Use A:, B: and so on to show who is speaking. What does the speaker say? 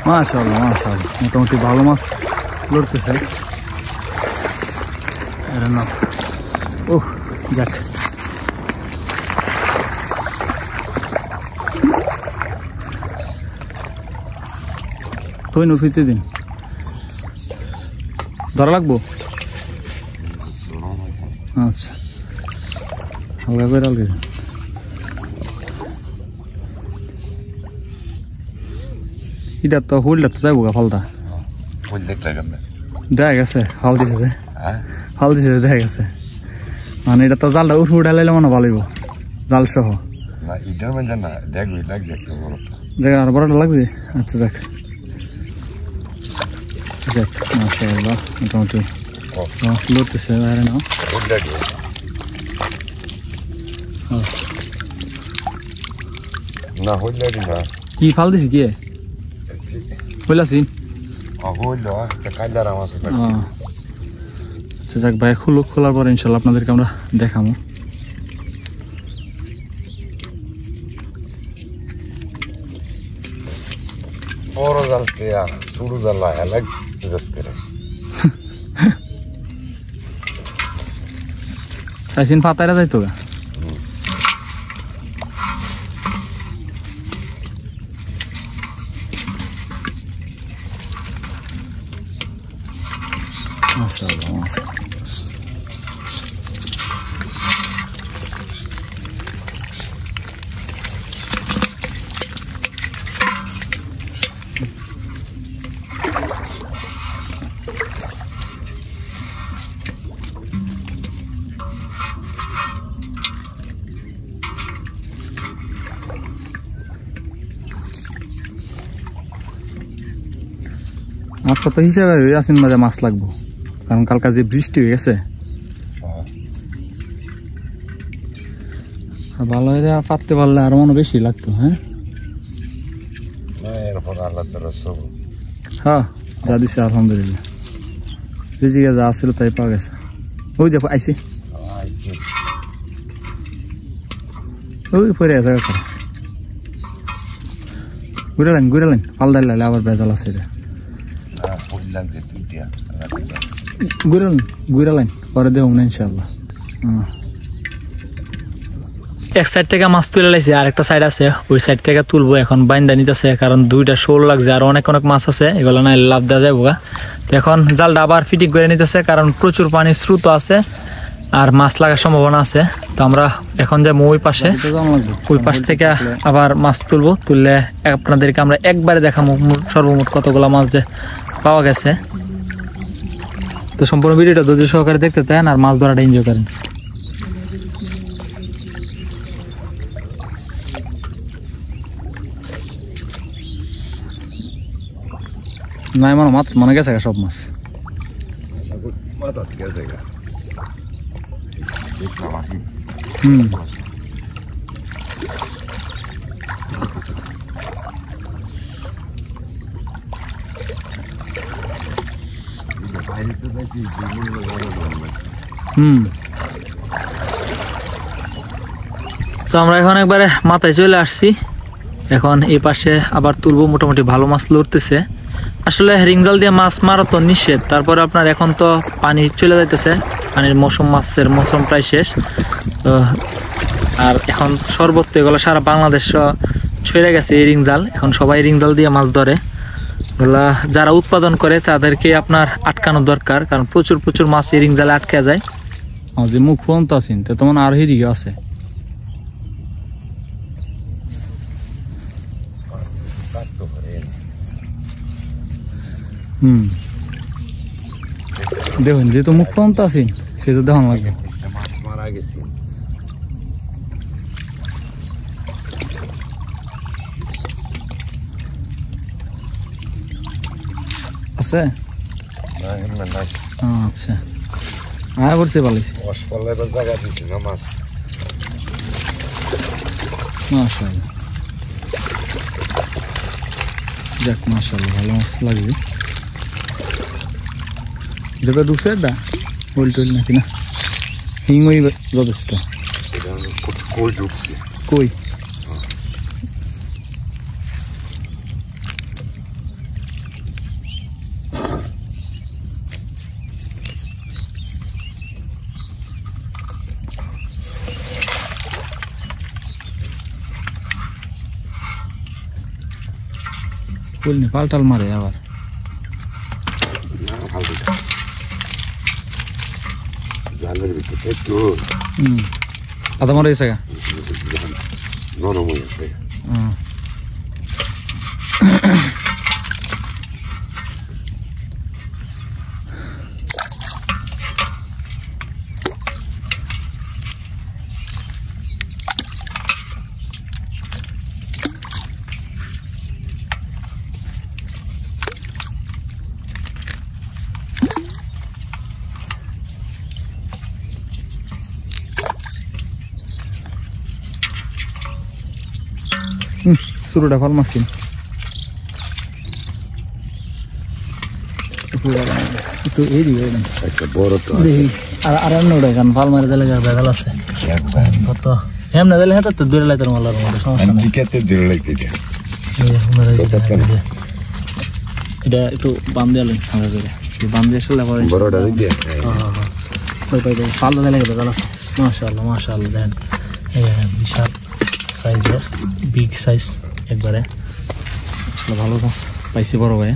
A: মাশাআল্লাহ মাশাআল্লাহ মোটামুটি ভালো মাছ লড়তেছে এর না ওহ যাক তুই নুফিতে দিন ধরা লাগবো আচ্ছা হালকা করে আলগে এটা তো হুলটা তো যাইব গা ফালটা দেখা গেছে ফাল দিছে দেখা গেছে মানে এটা তো জালটা উঠে উঠাইলে মনে ভালো হইব জাল সহ দেখা আর বড়টা লাগবে আচ্ছা যাক যাক মাশাআল্লাহ মোটামুটি মাছ লড়তেছে বাইরে না
B: না হইলে না
A: কি ফাল দিছি কি হইলাছি আচ্ছা যাক ভাই খোলার পর ইনশাল্লাহ আপনাদেরকে আমরা দেখাবো
B: বড় জাল টিয়া ছোট জাল আলাগ জাস করে
A: আইসিন ফাতাইরা যাইতো গা মাশাআল্লাহ মাছ কত হিসাবে আসিন মাঝে মাছ লাগবো কারণ কালকা যে বৃষ্টি হয়ে গেছে ভালো হয়ে পাততে পারলে আরো মনে বেশি লাগতো হ্যাঁ হ্যাঁ যা দিছে আলহামদুলিল্লাহ রিজিকে যা আসছিল তাই পাওয়া গেছে ওই দেখো আইসি ওই পরে আছে ঘুরে পাল দাইলে আবার বেজাল আছে ঘুরালেন পরে দেব না ইনশাআল্লাহ এক সাইড থেকে মাছ তুলে লাইছে আর একটা সাইড আছে ওই সাইড থেকে তুলবো এখন বাইন্দা নিতেছে কারণ দুইটা শোল লাগছে আর অনেক মাছ আছে এগুলো না লাভ দেওয়া যাবো গা তো এখন জালটা আবার ফিটিং করে নিতেছে কারণ প্রচুর পানির স্রোত আছে আর মাছ লাগার সম্ভাবনা আছে তো আমরা এখন যাবো ওই পাশ থেকে আবার মাছ তুলবো তুললে আপনাদেরকে আমরা একবারে দেখাবো সর্বমোট কতগুলো মাছ যে পাওয়া গেছে তো সম্পূর্ণ ভিডিওটা ধৈর্য সহকারে দেখতে থাকেন আর মাছ ধরাটা এনজয় করেন না মনে গেছে সব মাছ তো আমরা এখন একবারে মাথায় চলে আসছি এখন এই পাশে আবার তুলবো মোটামুটি ভালো মাছ লড়তেছে আসলে রিংজাল দিয়ে মাছ মারা তো নিষেধ তারপরে আপনার এখন তো পানি চলে যাইতেছে পানির মাছের মৌসুম প্রায় শেষ তো আর এখন সর্বত্র এগুলো সারা বাংলাদেশ ছড়ে গেছে এই রিংজাল এখন সবাই রিংজাল দিয়ে মাছ ধরে এগুলা যারা উৎপাদন করে তাদেরকে আপনার আটকানোর দরকার কারণ প্রচুর মাছ এই রিংজালে আটকে যায় যে মুখ পর্যন্ত আছেন তো তোমার আর হিদিকে আছে দেখুন যেহেতু মুখ পর্যন্ত আছেন সেটা দেখান লাগবে আছে আচ্ছা আর করছে ভালো মাশাআল্লাহ যাক মাশাআল্লাহ ভালো মাছ লাগবে যেটা ঢুকছে এটা ওল টোল নাকি না হিং ওই যথেষ্ট কই ঢুকছে কই ফুলনি পাল্টাল মারে আবার
B: জালের ভিতরে একটু
A: আদা মারে গেছে গা
B: নরম হয়ে গেছে
A: শুরুটা ফল মাছ কিন একটু এই দিকে
B: একটা বড় তো
A: দেখি আর এমনি ওটা এখানে ফাল মারে দিলে বেগাল আছে কত এমনি দিলে হ্যাঁ তো দূরে লাইতে মালার মধ্যে সমস্যা নেই
B: দিকেতে দিলে লাগতে
A: এটা একটু বান্ধে আলেন হালকা করে সেই বান্ধে আসলে
B: বড়টা দিকে
A: ফাল দিলে বেগাল আছে মাশাআল্লাহ দেখেন বিশাল সাইজের বিগ সাইজ একবারে ভালো মাছ পাইছি বড় ভাই